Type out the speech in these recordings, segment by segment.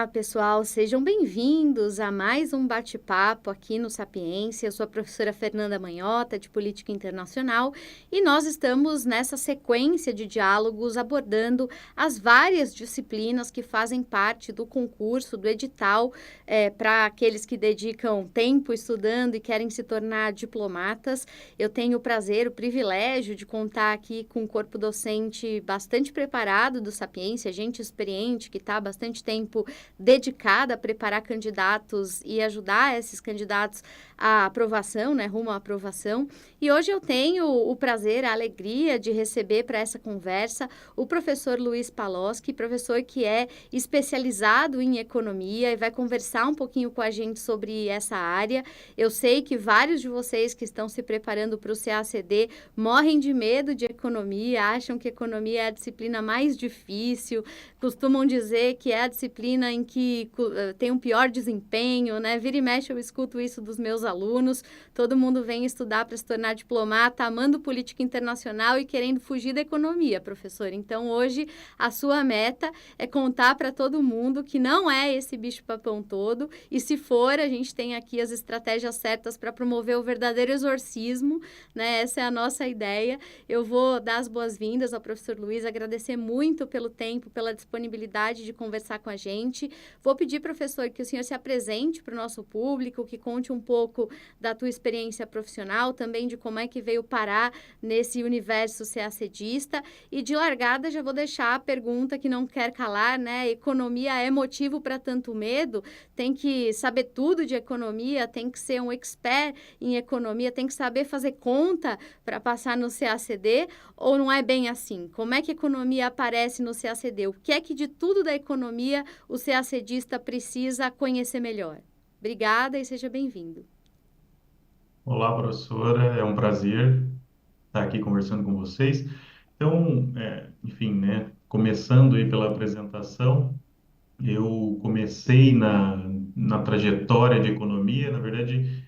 pessoal, sejam bem-vindos a mais um bate-papo aqui no Sapiência. Eu sou a professora Fernanda Manhota, de Política Internacional, e nós estamos nessa sequência de diálogos abordando as várias disciplinas que fazem parte do concurso, do edital, para aqueles que dedicam tempo estudando e querem se tornar diplomatas. Eu tenho o prazer, o privilégio de contar aqui com um corpo docente bastante preparado do Sapiência, gente experiente que está há bastante tempo dedicada a preparar candidatos e ajudar esses candidatos à aprovação, né, rumo à aprovação. E hoje eu tenho o prazer, a alegria de receber para essa conversa o professor Luiz Paloski, professor que é especializado em economia e vai conversar um pouquinho com a gente sobre essa área. Eu sei que vários de vocês que estão se preparando para o CACD morrem de medo de economia, acham que economia é a disciplina mais difícil, costumam dizer que é a disciplina em que tem um pior desempenho, né? Vira e mexe eu escuto isso dos meus alunos, todo mundo vem estudar para se tornar diplomata, amando política internacional e querendo fugir da economia, professor. Então, hoje, a sua meta é contar para todo mundo que não é esse bicho-papão todo, e se for, a gente tem aqui as estratégias certas para promover o verdadeiro exorcismo, né? Essa é a nossa ideia. Eu vou dar as boas-vindas ao professor Luiz, agradecer muito pelo tempo, pela disponibilidade de conversar com a gente. Vou pedir, professor, que o senhor se apresente para o nosso público, que conte um pouco da tua experiência profissional, também de como é que veio parar nesse universo CACDista. E de largada já vou deixar a pergunta que não quer calar, né? Economia é motivo para tanto medo? Tem que saber tudo de economia, tem que ser um expert em economia, tem que saber fazer conta para passar no CACD, ou não é bem assim? Como é que a economia aparece no CACD? O que é que de tudo da economia o CACDista precisa conhecer melhor? Obrigada e seja bem-vindo. Olá, professora, é um prazer estar aqui conversando com vocês. Então, enfim, né, começando aí pela apresentação, eu comecei na trajetória de economia, na verdade,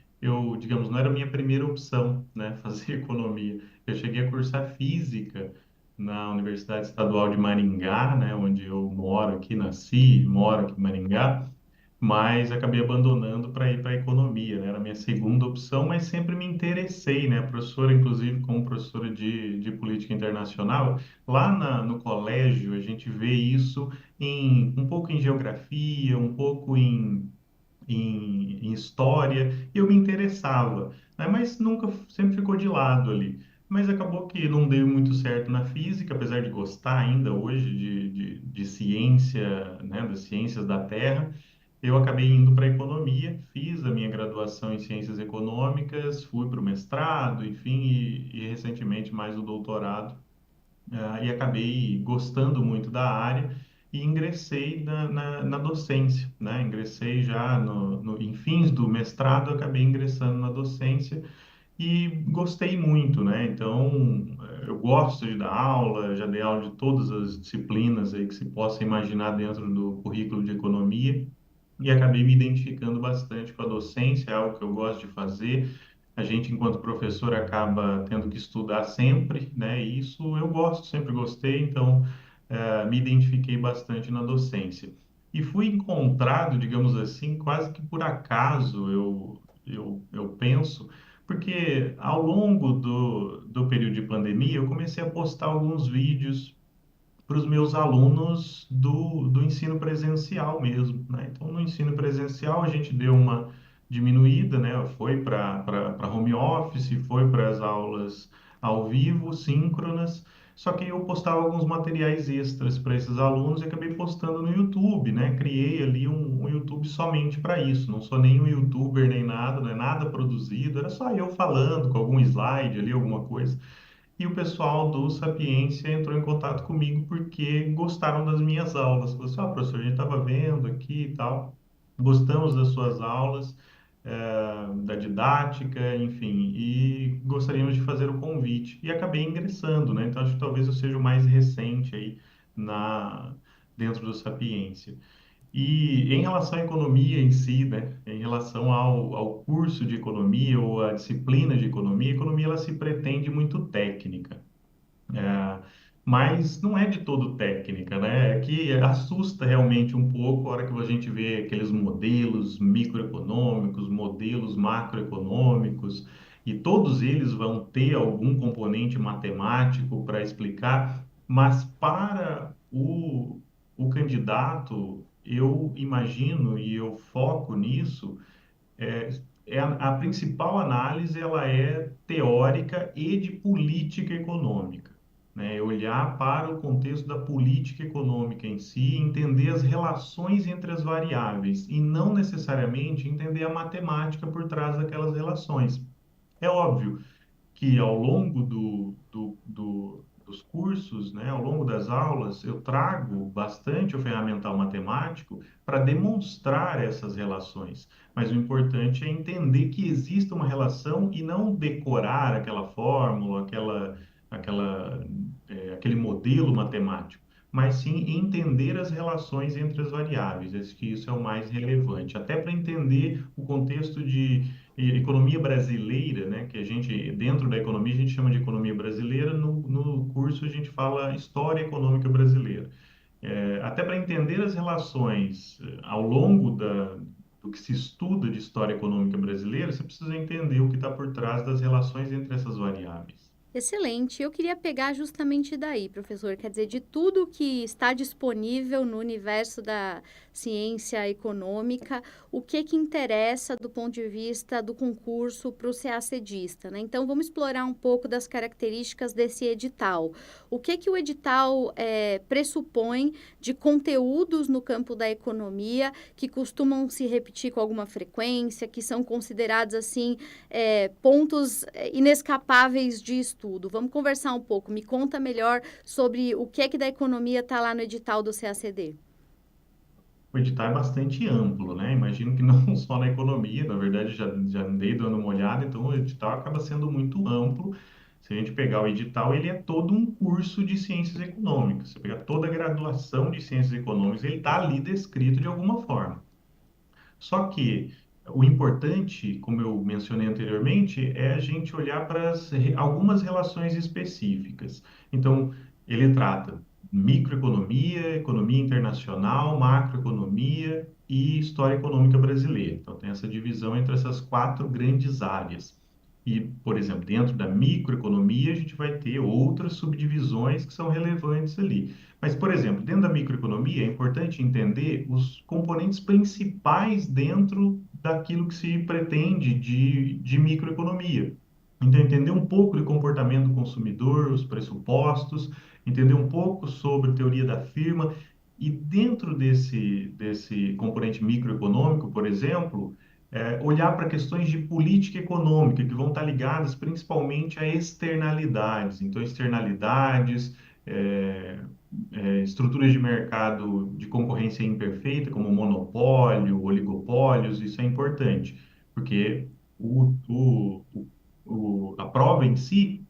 digamos, não era a minha primeira opção, né, fazer economia. Eu cheguei a cursar física na Universidade Estadual de Maringá, né, onde eu moro aqui, nasci, moro aqui em Maringá, mas acabei abandonando para ir para a economia, né? Era a minha segunda opção, mas sempre me interessei, né? Professora, inclusive, como professora de política internacional, lá no colégio a gente vê isso um pouco em geografia, um pouco em história, e eu me interessava, né? Mas nunca, sempre ficou de lado ali. Mas acabou que não deu muito certo na física, apesar de gostar ainda hoje de ciência, né? Das ciências da Terra. Eu acabei indo para a economia, fiz a minha graduação em ciências econômicas, fui para o mestrado, enfim, e recentemente mais o doutorado, e acabei gostando muito da área e ingressei na docência, né? Ingressei já em fins do mestrado, acabei ingressando na docência e gostei muito, né? Então, eu gosto de dar aula, já dei aula de todas as disciplinas aí que se possa imaginar dentro do currículo de economia e acabei me identificando bastante com a docência, é algo que eu gosto de fazer. A gente, enquanto professor, acaba tendo que estudar sempre, né? E isso eu gosto, sempre gostei, então me identifiquei bastante na docência. E fui encontrado, digamos assim, quase que por acaso, eu penso, porque ao longo do período de pandemia, eu comecei a postar alguns vídeos para os meus alunos do ensino presencial mesmo, né? Então, no ensino presencial, a gente deu uma diminuída, né? Foi para home office, foi para as aulas ao vivo, síncronas, só que eu postava alguns materiais extras para esses alunos e acabei postando no YouTube, né? Criei ali um YouTube somente para isso, não sou nem um YouTuber nem nada, não é nada produzido, era só eu falando com algum slide ali, alguma coisa. E o pessoal do Sapiência entrou em contato comigo porque gostaram das minhas aulas. Falou assim, professor, a gente estava vendo aqui e tal, gostamos das suas aulas, da didática, enfim, e gostaríamos de fazer o convite. E acabei ingressando, né? Então, acho que talvez eu seja o mais recente aí na, dentro do Sapiência. E em relação à economia em si, né, em relação ao curso de economia ou à disciplina de economia, a economia ela se pretende muito técnica. É, mas não é de todo técnica, né? É que assusta realmente um pouco a hora que a gente vê aqueles modelos microeconômicos, modelos macroeconômicos, e todos eles vão ter algum componente matemático para explicar, mas para o candidato, eu imagino e eu foco nisso é, a principal análise ela é teórica e de política econômica, né? É olhar para o contexto da política econômica em si, entender as relações entre as variáveis e não necessariamente entender a matemática por trás daquelas relações. É óbvio que ao longo dos cursos, né, ao longo das aulas, eu trago bastante o ferramental matemático para demonstrar essas relações. Mas o importante é entender que existe uma relação e não decorar aquela fórmula, aquele modelo matemático, mas sim entender as relações entre as variáveis. Acho que isso é o mais relevante, até para entender o contexto de economia brasileira, né, que a gente, dentro da economia, a gente chama de economia brasileira, no curso a gente fala história econômica brasileira. Até para entender as relações ao longo do que se estuda de história econômica brasileira, você precisa entender o que está por trás das relações entre essas variáveis. Excelente. Eu queria pegar justamente daí, professor, quer dizer, de tudo que está disponível no universo da ciência econômica, o que que interessa do ponto de vista do concurso para o CACDista, né? Então, vamos explorar um pouco das características desse edital. O que que o edital pressupõe de conteúdos no campo da economia que costumam se repetir com alguma frequência, que são considerados, assim, pontos inescapáveis de estudo. Vamos conversar um pouco. Me conta melhor sobre o que é que da economia está lá no edital do CACD. O edital é bastante amplo, né? Imagino que não só na economia, na verdade já andei dando uma olhada, então o edital acaba sendo muito amplo. Se a gente pegar o edital, ele é todo um curso de ciências econômicas. Se você pegar toda a graduação de ciências econômicas, ele está ali descrito de alguma forma. Só que o importante, como eu mencionei anteriormente, é a gente olhar para algumas relações específicas. Então, ele trata microeconomia, economia internacional, macroeconomia e história econômica brasileira. Então, tem essa divisão entre essas quatro grandes áreas. E, por exemplo, dentro da microeconomia, a gente vai ter outras subdivisões que são relevantes ali. Mas, por exemplo, dentro da microeconomia, é importante entender os componentes principais dentro daquilo que se pretende de microeconomia. Então, entender um pouco de comportamento do consumidor, os pressupostos, entender um pouco sobre teoria da firma. E dentro desse componente microeconômico, por exemplo, olhar para questões de política econômica, que vão estar ligadas principalmente a externalidades. Então, externalidades. É, estruturas de mercado de concorrência imperfeita, como monopólio, oligopólios, isso é importante, porque o, o, a prova em si,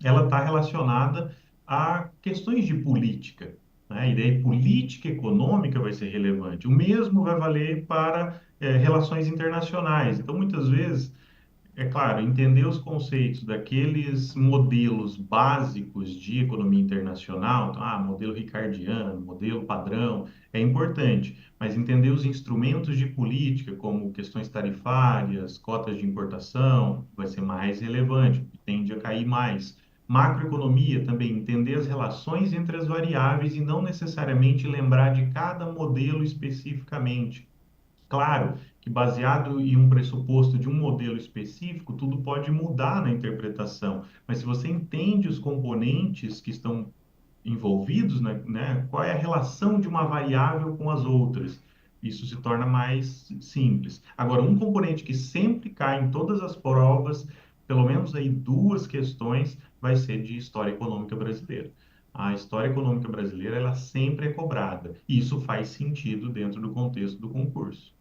ela está relacionada a questões de política, né? E daí política econômica vai ser relevante. O mesmo vai valer para relações internacionais. Então, muitas vezes é claro, entender os conceitos daqueles modelos básicos de economia internacional, então, modelo ricardiano, modelo padrão, é importante, mas entender os instrumentos de política, como questões tarifárias, cotas de importação, vai ser mais relevante, tende a cair mais. Macroeconomia também, entender as relações entre as variáveis e não necessariamente lembrar de cada modelo especificamente. Claro que, baseado em um pressuposto de um modelo específico, tudo pode mudar na interpretação, mas se você entende os componentes que estão envolvidos, né, qual é a relação de uma variável com as outras, isso se torna mais simples. Agora, um componente que sempre cai em todas as provas, pelo menos aí duas questões, vai ser de história econômica brasileira. A história econômica brasileira, ela sempre é cobrada, e isso faz sentido dentro do contexto do concurso.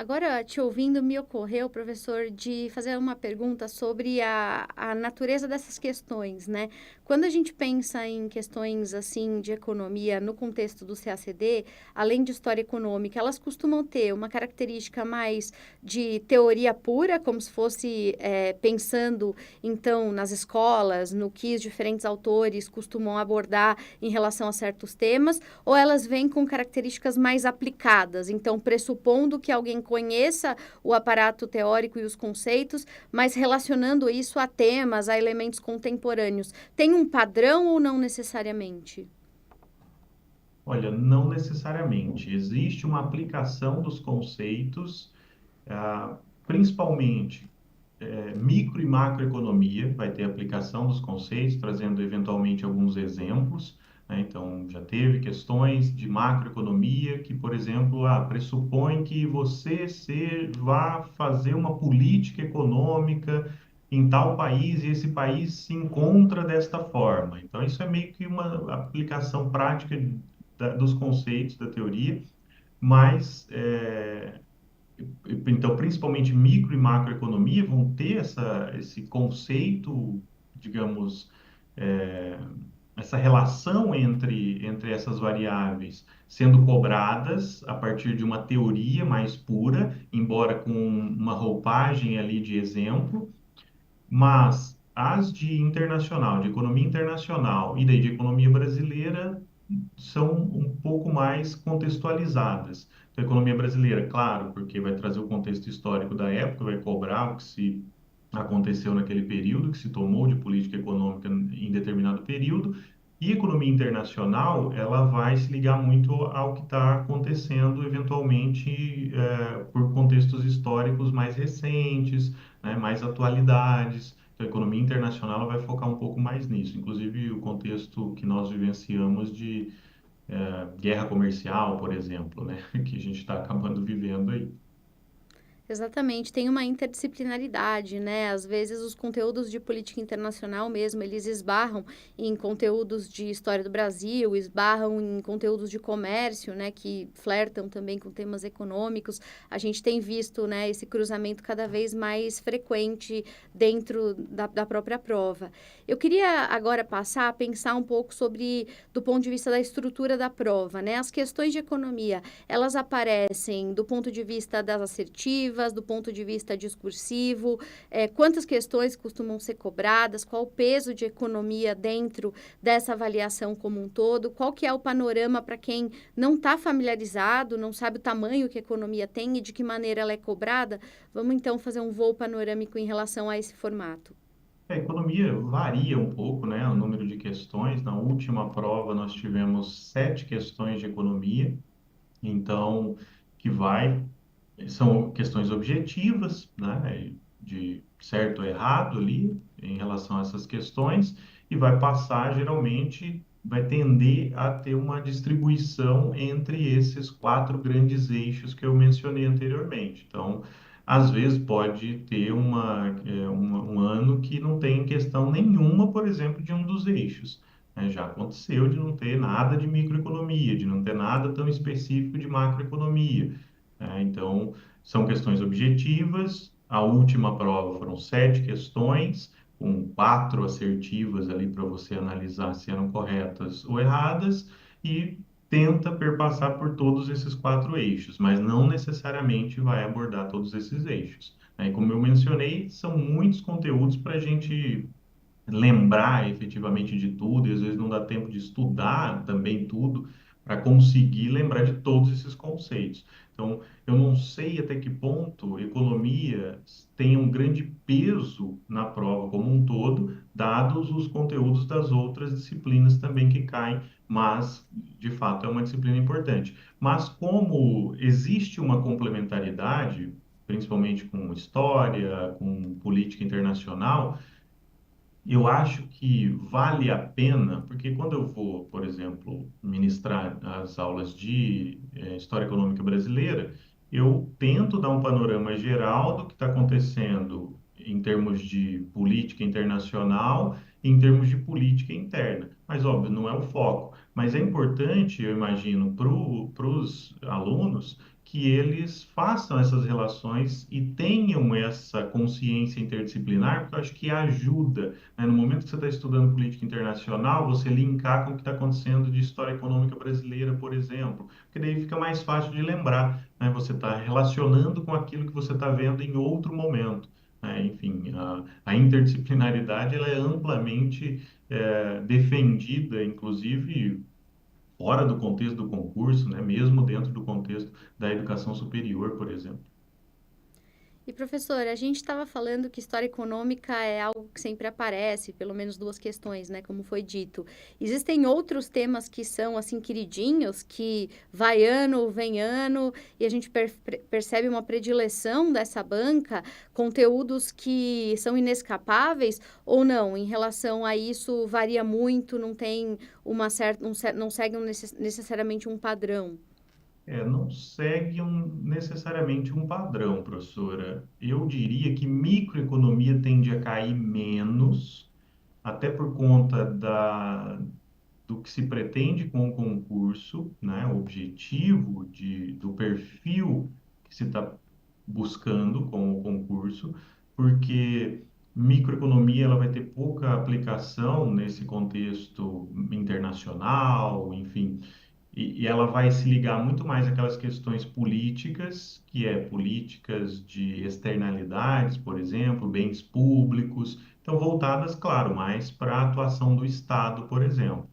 Agora, te ouvindo, me ocorreu, professor, de fazer uma pergunta sobre a natureza dessas questões, né? Quando a gente pensa em questões assim de economia no contexto do CACD, além de história econômica, elas costumam ter uma característica mais de teoria pura, como se fosse pensando então nas escolas, no que os diferentes autores costumam abordar em relação a certos temas, ou elas vêm com características mais aplicadas, então pressupondo que alguém conheça o aparato teórico e os conceitos, mas relacionando isso a temas, a elementos contemporâneos. Tem um padrão ou não necessariamente? Olha, não necessariamente. Existe uma aplicação dos conceitos, principalmente micro e macroeconomia, vai ter aplicação dos conceitos, trazendo eventualmente alguns exemplos, né? Então, já teve questões de macroeconomia que, por exemplo, pressupõe que vá fazer uma política econômica em tal país e esse país se encontra desta forma. Então, isso é meio que uma aplicação prática dos conceitos da teoria, mas então, principalmente micro e macroeconomia vão ter esse conceito, digamos, é, essa relação entre essas variáveis sendo cobradas a partir de uma teoria mais pura, embora com uma roupagem ali de exemplo, mas as de internacional, de economia internacional e daí de economia brasileira são um pouco mais contextualizadas. Então, a economia brasileira, claro, porque vai trazer o contexto histórico da época, vai cobrar o que se aconteceu naquele período, o que se tomou de política econômica em determinado período, e a economia internacional, ela vai se ligar muito ao que está acontecendo, eventualmente, por contextos históricos mais recentes, né, mais atualidades. Então, a economia internacional ela vai focar um pouco mais nisso, inclusive o contexto que nós vivenciamos de guerra comercial, por exemplo, né, que a gente está acabando vivendo aí. Exatamente, tem uma interdisciplinaridade, né? Às vezes os conteúdos de política internacional mesmo, eles esbarram em conteúdos de história do Brasil, esbarram em conteúdos de comércio, né? Que flertam também com temas econômicos. A gente tem visto, né, esse cruzamento cada vez mais frequente dentro da própria prova. Eu queria agora passar a pensar um pouco sobre, do ponto de vista da estrutura da prova, né? As questões de economia, elas aparecem do ponto de vista das assertivas, do ponto de vista discursivo, quantas questões costumam ser cobradas, qual o peso de economia dentro dessa avaliação como um todo, qual que é o panorama para quem não está familiarizado, não sabe o tamanho que a economia tem e de que maneira ela é cobrada. Vamos então fazer um voo panorâmico em relação a esse formato. A economia varia um pouco, né, o número de questões. Na última prova nós tivemos 7 questões de economia, então que vai são questões objetivas, né, de certo ou errado ali em relação a essas questões, e vai passar, geralmente, vai tender a ter uma distribuição entre esses 4 grandes eixos que eu mencionei anteriormente. Então, às vezes pode ter um ano que não tem questão nenhuma, por exemplo, de um dos eixos. Né? Já aconteceu de não ter nada de microeconomia, de não ter nada tão específico de macroeconomia. Então, são questões objetivas. A última prova foram 7 questões, com 4 assertivas ali para você analisar se eram corretas ou erradas, e tenta perpassar por todos esses 4 eixos, mas não necessariamente vai abordar todos esses eixos. E como eu mencionei, são muitos conteúdos para a gente lembrar efetivamente de tudo, e às vezes não dá tempo de estudar também tudo para conseguir lembrar de todos esses conceitos. Então, eu não sei até que ponto economia tem um grande peso na prova como um todo, dados os conteúdos das outras disciplinas também que caem, mas de fato é uma disciplina importante. Mas como existe uma complementaridade, principalmente com história, com política internacional, eu acho que vale a pena, porque quando eu vou, por exemplo, ministrar as aulas de História Econômica Brasileira, eu tento dar um panorama geral do que está acontecendo em termos de política internacional e em termos de política interna. Mas, óbvio, não é o foco. Mas é importante, eu imagino, para os alunos que eles façam essas relações e tenham essa consciência interdisciplinar, porque eu acho que ajuda, né? No momento que você está estudando política internacional, você linkar com o que está acontecendo de história econômica brasileira, por exemplo, porque daí fica mais fácil de lembrar, né? Você está relacionando com aquilo que você está vendo em outro momento, né? Enfim, a interdisciplinaridade ela é amplamente defendida, inclusive fora do contexto do concurso, né? Mesmo dentro do contexto da educação superior, por exemplo. E professor, a gente estava falando que história econômica é algo que sempre aparece, pelo menos duas questões, né, como foi dito. Existem outros temas que são assim queridinhos, que vai ano, vem ano, e a gente percebe uma predileção dessa banca, conteúdos que são inescapáveis ou não? Em relação a isso, varia muito, não tem uma certa, não segue necessariamente um padrão. Não segue necessariamente um padrão, professora. Eu diria que microeconomia tende a cair menos, até por conta do que se pretende com o concurso, né? O objetivo do perfil que se está buscando com o concurso, porque microeconomia ela vai ter pouca aplicação nesse contexto internacional, enfim, e ela vai se ligar muito mais àquelas questões políticas, que é políticas de externalidades, por exemplo, bens públicos, então voltadas, claro, mais para a atuação do Estado, por exemplo.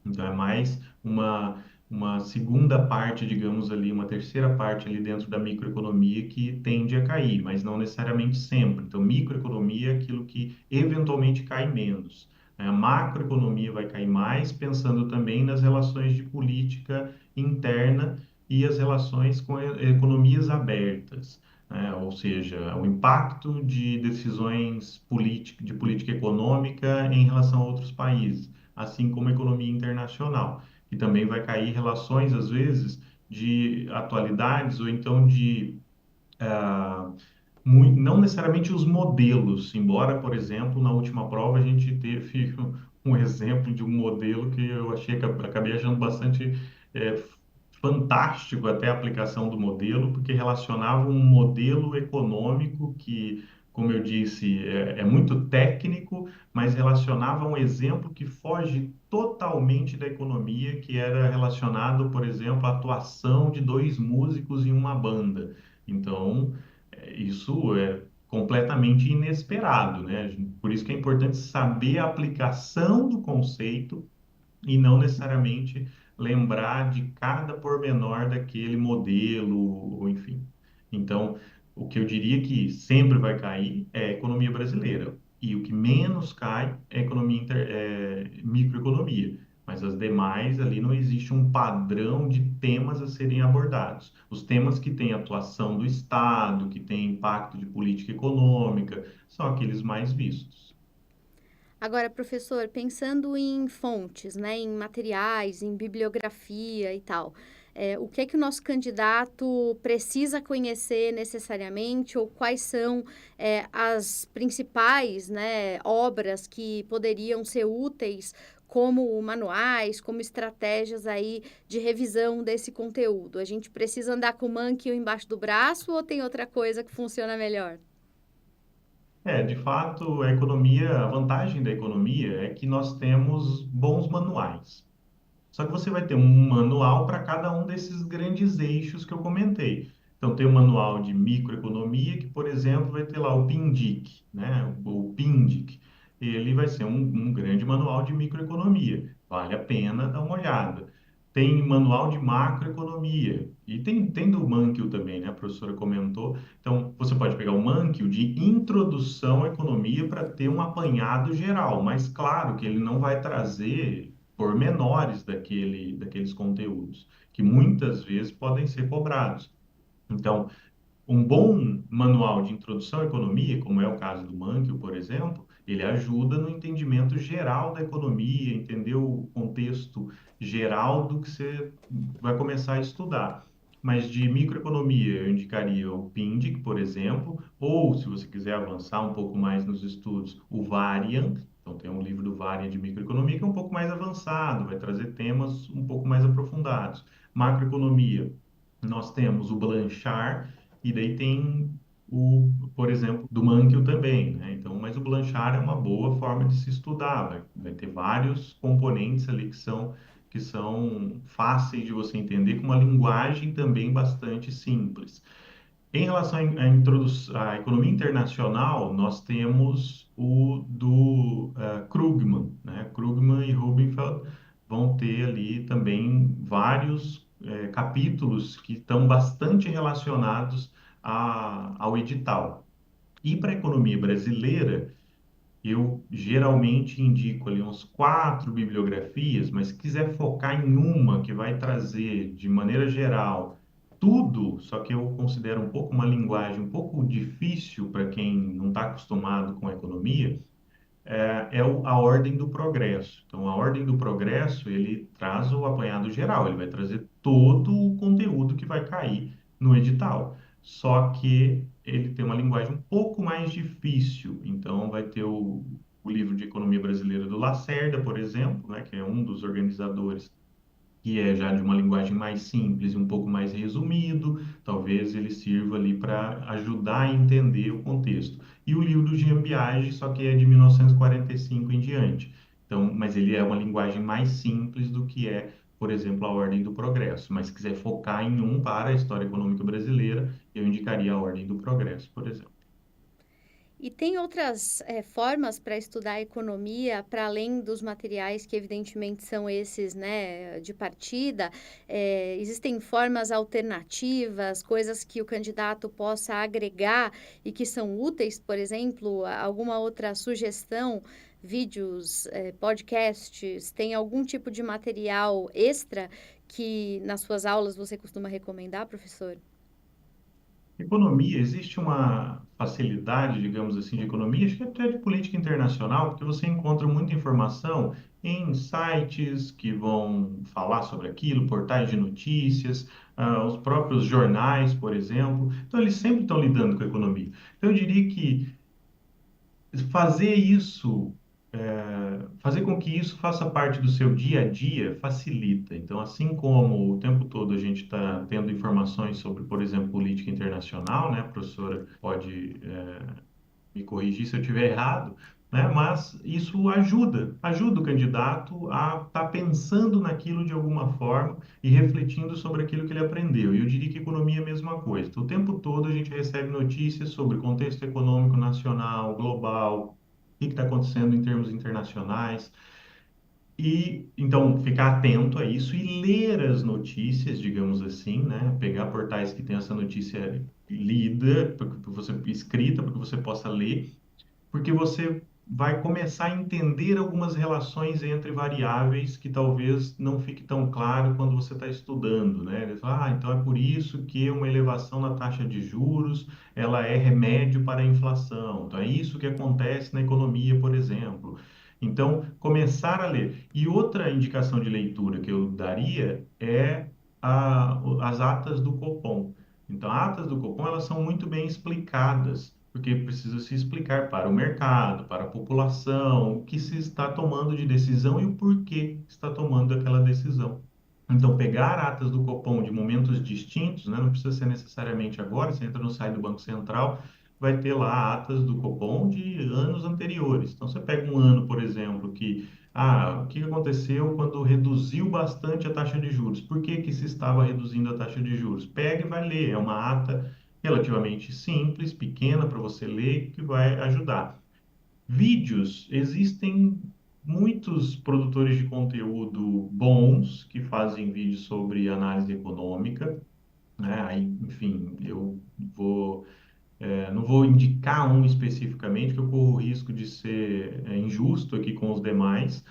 Então, é mais uma segunda parte, digamos ali, uma terceira parte ali dentro da microeconomia que tende a cair, mas não necessariamente sempre. Então, microeconomia é aquilo que eventualmente cai menos, né? A macroeconomia vai cair mais, pensando também nas relações de política interna e as relações com economias abertas, né? Ou seja, o impacto de decisões de política econômica em relação a outros países, assim como a economia internacional, que também vai cair relações, às vezes, de atualidades ou então de não necessariamente os modelos, embora, por exemplo, na última prova a gente teve um exemplo de um modelo que eu achei que acabei achando bastante é, fantástico até a aplicação do modelo, porque relacionava um modelo econômico que, como eu disse, é muito técnico, mas relacionava um exemplo que foge totalmente da economia, que era relacionado, por exemplo, à atuação de dois músicos em uma banda. Então, isso é completamente inesperado, né? Por isso que é importante saber a aplicação do conceito e não necessariamente lembrar de cada pormenor daquele modelo, ou enfim. Então, o que eu diria que sempre vai cair é a economia brasileira. E o que menos cai é a microeconomia. Mas as demais, ali não existe um padrão de temas a serem abordados. Os temas que têm atuação do Estado, que têm impacto de política econômica, são aqueles mais vistos. Agora, professor, pensando em fontes, né, em materiais, em bibliografia e tal, o que é que o nosso candidato precisa conhecer necessariamente ou quais são as principais, né, obras que poderiam ser úteis como manuais, como estratégias aí de revisão desse conteúdo? A gente precisa andar com o Mankio embaixo do braço ou tem outra coisa que funciona melhor? De fato, a vantagem da economia é que nós temos bons manuais. Só que você vai ter um manual para cada um desses grandes eixos que eu comentei. Então, tem o manual de microeconomia, que, por exemplo, vai ter lá o PINDIC, né? O PINDIC. Ele vai ser um grande manual de microeconomia. Vale a pena dar uma olhada. Tem manual de macroeconomia. E tem do Mankio também, né? A professora comentou. Então, você pode pegar o Mankio de introdução à economia para ter um apanhado geral. Mas, claro que ele não vai trazer pormenores daqueles conteúdos, que muitas vezes podem ser cobrados. Então, um bom manual de introdução à economia, como é o caso do Mankio, por exemplo, ele ajuda no entendimento geral da economia, entender o contexto geral do que você vai começar a estudar. Mas de microeconomia, eu indicaria o PINDIC, por exemplo, ou se você quiser avançar um pouco mais nos estudos, o Variant, Então, tem um livro do Varia de microeconomia que é um pouco mais avançado, vai trazer temas um pouco mais aprofundados. Macroeconomia, nós temos o Blanchard, e daí tem por exemplo, do Mankell também, né? Então, mas o Blanchard é uma boa forma de se estudar, vai ter vários componentes ali que são fáceis de você entender, com uma linguagem também bastante simples. Em relação à economia internacional, nós temos o do Krugman, né? Krugman e Rubenfeld vão ter ali também vários capítulos que estão bastante relacionados ao edital. E para a economia brasileira, eu geralmente indico ali uns 4 bibliografias, mas se quiser focar em uma que vai trazer de maneira geral tudo, só que eu considero um pouco uma linguagem um pouco difícil para quem não está acostumado com a economia, a ordem do progresso. Então, a ordem do progresso, ele traz o apanhado geral, ele vai trazer todo o conteúdo que vai cair no edital. Só que ele tem uma linguagem um pouco mais difícil. Então, vai ter o livro de economia brasileira do Lacerda, por exemplo, né, que é um dos organizadores, que é já de uma linguagem mais simples e um pouco mais resumido, talvez ele sirva ali para ajudar a entender o contexto. E o livro do Jean Piaget, só que é de 1945 em diante. Então, mas ele é uma linguagem mais simples do que é, por exemplo, a Ordem do Progresso. Mas se quiser focar em um para a história econômica brasileira, eu indicaria a Ordem do Progresso, por exemplo. E tem outras formas para estudar a economia, para além dos materiais que evidentemente são esses, né, de partida. Existem formas alternativas, coisas que o candidato possa agregar e que são úteis, por exemplo, alguma outra sugestão, vídeos, podcasts, tem algum tipo de material extra que nas suas aulas você costuma recomendar, professor? Economia, existe uma facilidade, digamos assim, de economia, acho que até de política internacional, porque você encontra muita informação em sites que vão falar sobre aquilo, portais de notícias, os próprios jornais, por exemplo. Então, eles sempre estão lidando com a economia. Então, eu diria que fazer isso, fazer com que isso faça parte do seu dia a dia facilita. Então, assim como o tempo todo a gente está tendo informações sobre, por exemplo, política internacional, né? A professora pode, me corrigir se eu estiver errado, né? Mas isso ajuda o candidato a estar pensando naquilo de alguma forma e refletindo sobre aquilo que ele aprendeu. E eu diria que economia é a mesma coisa. Então, o tempo todo a gente recebe notícias sobre contexto econômico nacional, global, o que está acontecendo em termos internacionais. E então ficar atento a isso e ler as notícias, digamos assim, né? Pegar portais que tem essa notícia lida, porque você escrita, para que você possa ler, porque você vai começar a entender algumas relações entre variáveis que talvez não fique tão claro quando você está estudando, né? Ele fala, então é por isso que uma elevação na taxa de juros, ela é remédio para a inflação. Então é isso que acontece na economia, por exemplo. Então, começar a ler. E outra indicação de leitura que eu daria é as atas do Copom. Então, as atas do Copom, elas são muito bem explicadas, porque precisa se explicar para o mercado, para a população, o que se está tomando de decisão e o porquê está tomando aquela decisão. Então, pegar atas do Copom de momentos distintos, né, não precisa ser necessariamente agora, você entra no site do Banco Central, vai ter lá atas do Copom de anos anteriores. Então, você pega um ano, por exemplo, o que aconteceu quando reduziu bastante a taxa de juros? Por que que se estava reduzindo a taxa de juros? Pega e vai ler, é uma ata relativamente simples, pequena para você ler, que vai ajudar. Vídeos, existem muitos produtores de conteúdo bons que fazem vídeos sobre análise econômica, né? Aí, enfim, não vou indicar um especificamente, que eu corro o risco de ser injusto aqui com os demais,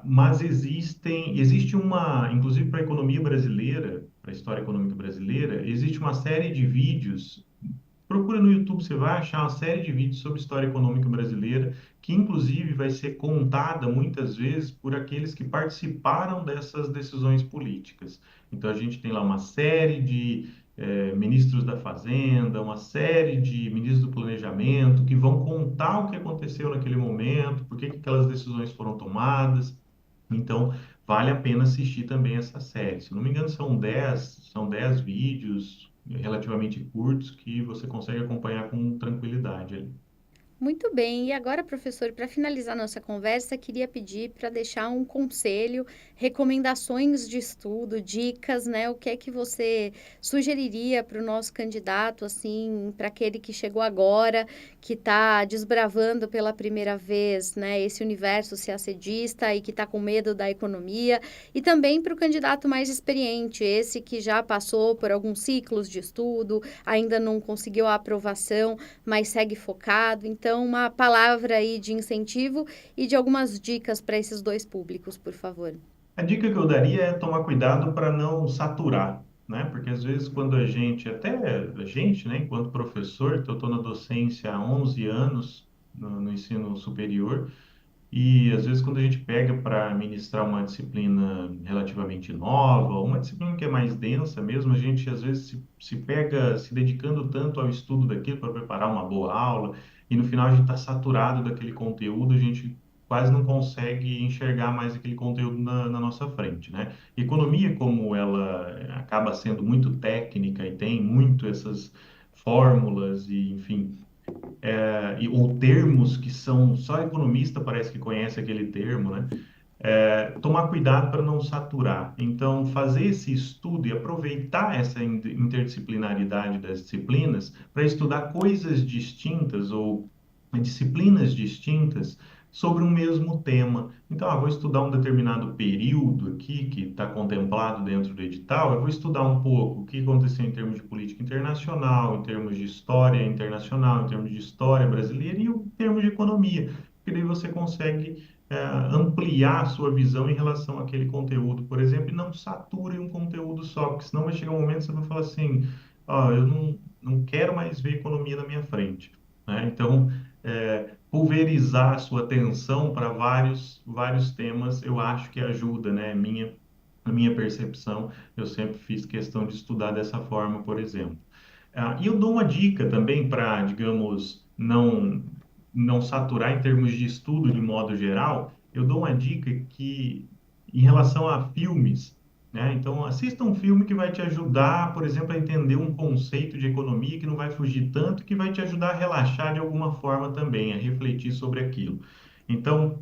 mas existe inclusive para a economia brasileira, para a história econômica brasileira, existe uma série de vídeos. Procura no YouTube, você vai achar uma série de vídeos sobre história econômica brasileira, que inclusive vai ser contada muitas vezes por aqueles que participaram dessas decisões políticas. Então a gente tem lá uma série ministros da Fazenda, uma série de ministros do Planejamento que vão contar o que aconteceu naquele momento, por que que aquelas decisões foram tomadas. Então, vale a pena assistir também essa série. Se não me engano, são dez vídeos relativamente curtos que você consegue acompanhar com tranquilidade ali. Muito bem, e agora, professor, para finalizar nossa conversa, queria pedir para deixar um conselho, recomendações de estudo, dicas, né? O que é que você sugeriria para o nosso candidato, assim, para aquele que chegou agora, que está desbravando pela primeira vez, né, esse universo CACDista e que está com medo da economia, e também para o candidato mais experiente, esse que já passou por alguns ciclos de estudo, ainda não conseguiu a aprovação, mas segue focado. Então, uma palavra aí de incentivo e de algumas dicas para esses dois públicos, por favor. A dica que eu daria é tomar cuidado para não saturar, né? Porque às vezes quando até a gente, né, enquanto professor, então eu estou na docência há 11 anos no ensino superior, e às vezes quando a gente pega para ministrar uma disciplina relativamente nova, uma disciplina que é mais densa mesmo, a gente às vezes se pega se dedicando tanto ao estudo daquilo para preparar uma boa aula, e no final a gente está saturado daquele conteúdo, a gente quase não consegue enxergar mais aquele conteúdo na nossa frente, né? Economia, como ela acaba sendo muito técnica e tem muito essas fórmulas e, enfim, ou termos que são só economista parece que conhece aquele termo, né? Tomar cuidado para não saturar. Então, fazer esse estudo e aproveitar essa interdisciplinaridade das disciplinas para estudar coisas distintas ou disciplinas distintas sobre um mesmo tema. Então, vou estudar um determinado período aqui que está contemplado dentro do edital, eu vou estudar um pouco o que aconteceu em termos de política internacional, em termos de história internacional, em termos de história brasileira e em termos de economia, porque daí você consegue ampliar a sua visão em relação àquele conteúdo, por exemplo, e não sature um conteúdo só, porque senão vai chegar um momento que você vai falar assim, eu não quero mais ver economia na minha frente, né? Então, pulverizar a sua atenção para vários temas, eu acho que ajuda, né? A minha percepção, eu sempre fiz questão de estudar dessa forma, por exemplo. E eu dou uma dica também para, digamos, não saturar em termos de estudo de modo geral. Eu dou uma dica que, em relação a filmes, né? Então, assista um filme que vai te ajudar, por exemplo, a entender um conceito de economia que não vai fugir tanto, que vai te ajudar a relaxar de alguma forma também, a refletir sobre aquilo. Então,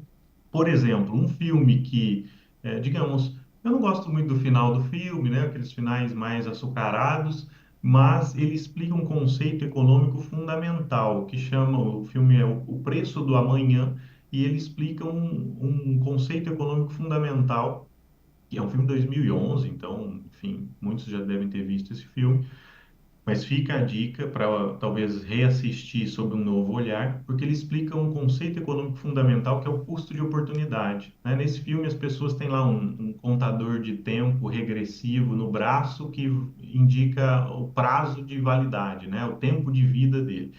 por exemplo, um filme que, digamos, eu não gosto muito do final do filme, né? Aqueles finais mais açucarados, mas ele explica um conceito econômico fundamental, que chama, o filme é O Preço do Amanhã, e ele explica um conceito econômico fundamental, que é um filme de 2011, então, enfim, muitos já devem ter visto esse filme, mas fica a dica para talvez reassistir sob um novo olhar, porque ele explica um conceito econômico fundamental que é o custo de oportunidade, né? Nesse filme, as pessoas têm lá um contador de tempo regressivo no braço que indica o prazo de validade, né? O tempo de vida dele.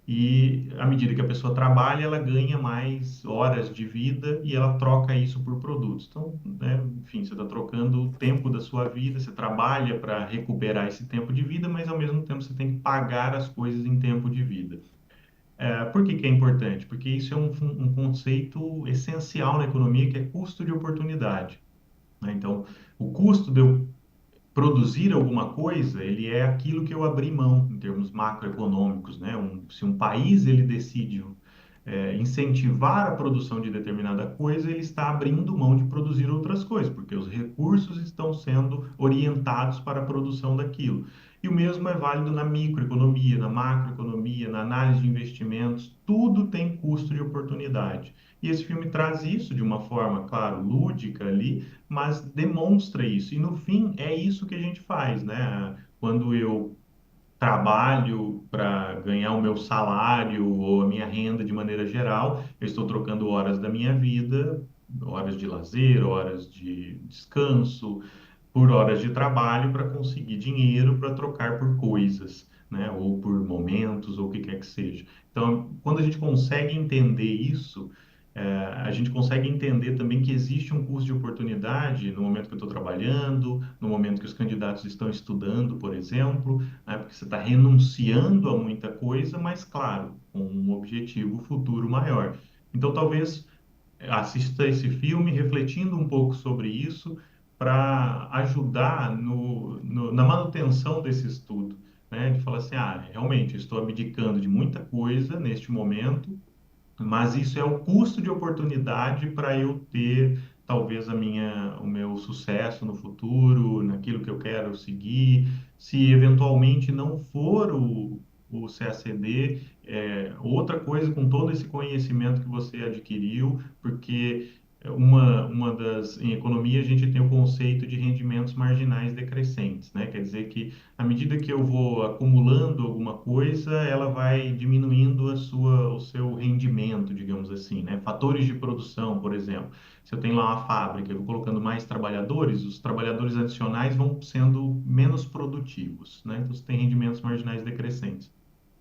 E à medida que a pessoa trabalha, ela ganha mais horas de vida e ela troca isso por produtos. Então, né, enfim, você está trocando o tempo da sua vida, você trabalha para recuperar esse tempo de vida, mas ao mesmo tempo você tem que pagar as coisas em tempo de vida. Por que que é importante? Porque isso é um conceito essencial na economia, que é custo de oportunidade, né? Então, o custo de eu produzir alguma coisa, ele é aquilo que eu abri mão em termos macroeconômicos, né? Se um país ele decide incentivar a produção de determinada coisa, ele está abrindo mão de produzir outras coisas, porque os recursos estão sendo orientados para a produção daquilo. E o mesmo é válido na microeconomia, na macroeconomia, na análise de investimentos, tudo tem custo de oportunidade. E esse filme traz isso de uma forma, claro, lúdica ali, mas demonstra isso. E no fim é isso que a gente faz, né? Quando eu trabalho para ganhar o meu salário ou a minha renda de maneira geral, eu estou trocando horas da minha vida, horas de lazer, horas de descanso, por horas de trabalho para conseguir dinheiro para trocar por coisas, né? Ou por momentos, ou o que quer que seja. Então, quando a gente consegue entender isso, A gente consegue entender também que existe um custo de oportunidade no momento que eu estou trabalhando, no momento que os candidatos estão estudando, por exemplo, né? Porque você está renunciando a muita coisa, mas, claro, com um objetivo futuro maior. Então, talvez assista esse filme refletindo um pouco sobre isso para ajudar na manutenção desse estudo, né? De falar assim, realmente, eu estou abdicando de muita coisa neste momento, mas isso é o custo de oportunidade para eu ter talvez o meu sucesso no futuro, naquilo que eu quero seguir. Se eventualmente não for o CACD, outra coisa com todo esse conhecimento que você adquiriu, porque em economia a gente tem o conceito de rendimentos marginais decrescentes, né? Quer dizer que à medida que eu vou acumulando alguma coisa, ela vai diminuindo o seu rendimento, digamos assim, né? Fatores de produção, por exemplo. Se eu tenho lá uma fábrica, eu vou colocando mais trabalhadores, os trabalhadores adicionais vão sendo menos produtivos, né? Então, você tem rendimentos marginais decrescentes.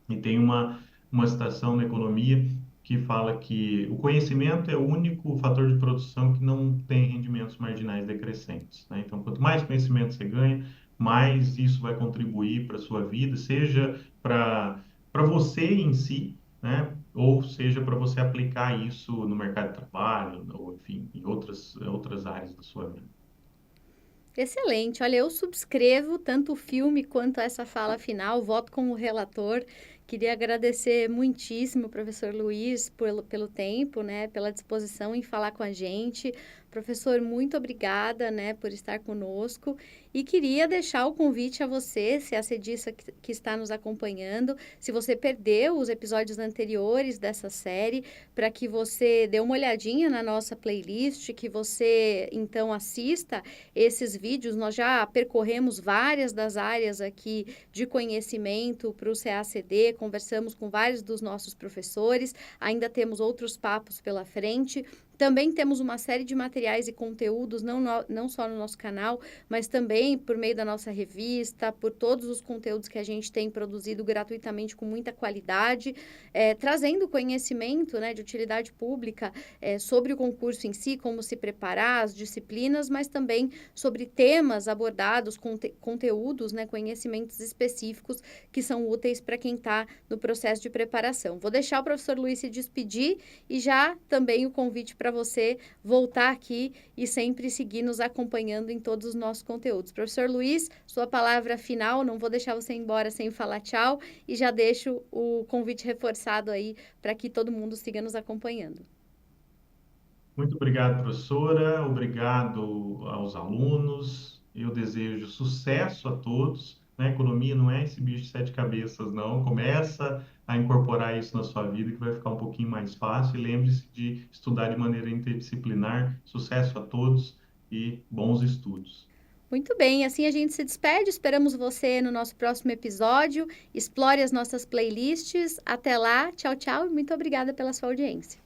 E tem uma citação na economia que fala que o conhecimento é o único fator de produção que não tem rendimentos marginais decrescentes, né? Então, quanto mais conhecimento você ganha, mais isso vai contribuir para a sua vida, seja para você em si, né? Ou seja, para você aplicar isso no mercado de trabalho, ou enfim, em outras áreas da sua vida. Excelente. Olha, eu subscrevo tanto o filme quanto essa fala final, voto como relator. Queria agradecer muitíssimo, professor Luiz, pelo tempo, né, pela disposição em falar com a gente. Professor, muito obrigada, né, por estar conosco. E queria deixar o convite a você, se a cedista que está nos acompanhando, se você perdeu os episódios anteriores dessa série, para que você dê uma olhadinha na nossa playlist, que você, então, assista esses vídeos. Nós já percorremos várias das áreas aqui de conhecimento para o CACD, conversamos com vários dos nossos professores, ainda temos outros papos pela frente. Também temos uma série de materiais e conteúdos, não só no nosso canal, mas também por meio da nossa revista, por todos os conteúdos que a gente tem produzido gratuitamente com muita qualidade, trazendo conhecimento, né, de utilidade pública sobre o concurso em si, como se preparar, as disciplinas, mas também sobre temas abordados, conteúdos, né, conhecimentos específicos que são úteis para quem está no processo de preparação. Vou deixar o professor Luiz se despedir e já também o convite para você voltar aqui e sempre seguir nos acompanhando em todos os nossos conteúdos. Professor Luiz, sua palavra final, não vou deixar você ir embora sem falar tchau e já deixo o convite reforçado aí para que todo mundo siga nos acompanhando. Muito obrigado, professora. Obrigado aos alunos. Eu desejo sucesso a todos, né? Economia não é esse bicho de sete cabeças, não. Começa a incorporar isso na sua vida que vai ficar um pouquinho mais fácil. E lembre-se de estudar de maneira interdisciplinar. Sucesso a todos e bons estudos. Muito bem, assim a gente se despede. Esperamos você no nosso próximo episódio. Explore as nossas playlists. Até lá, tchau, tchau e muito obrigada pela sua audiência.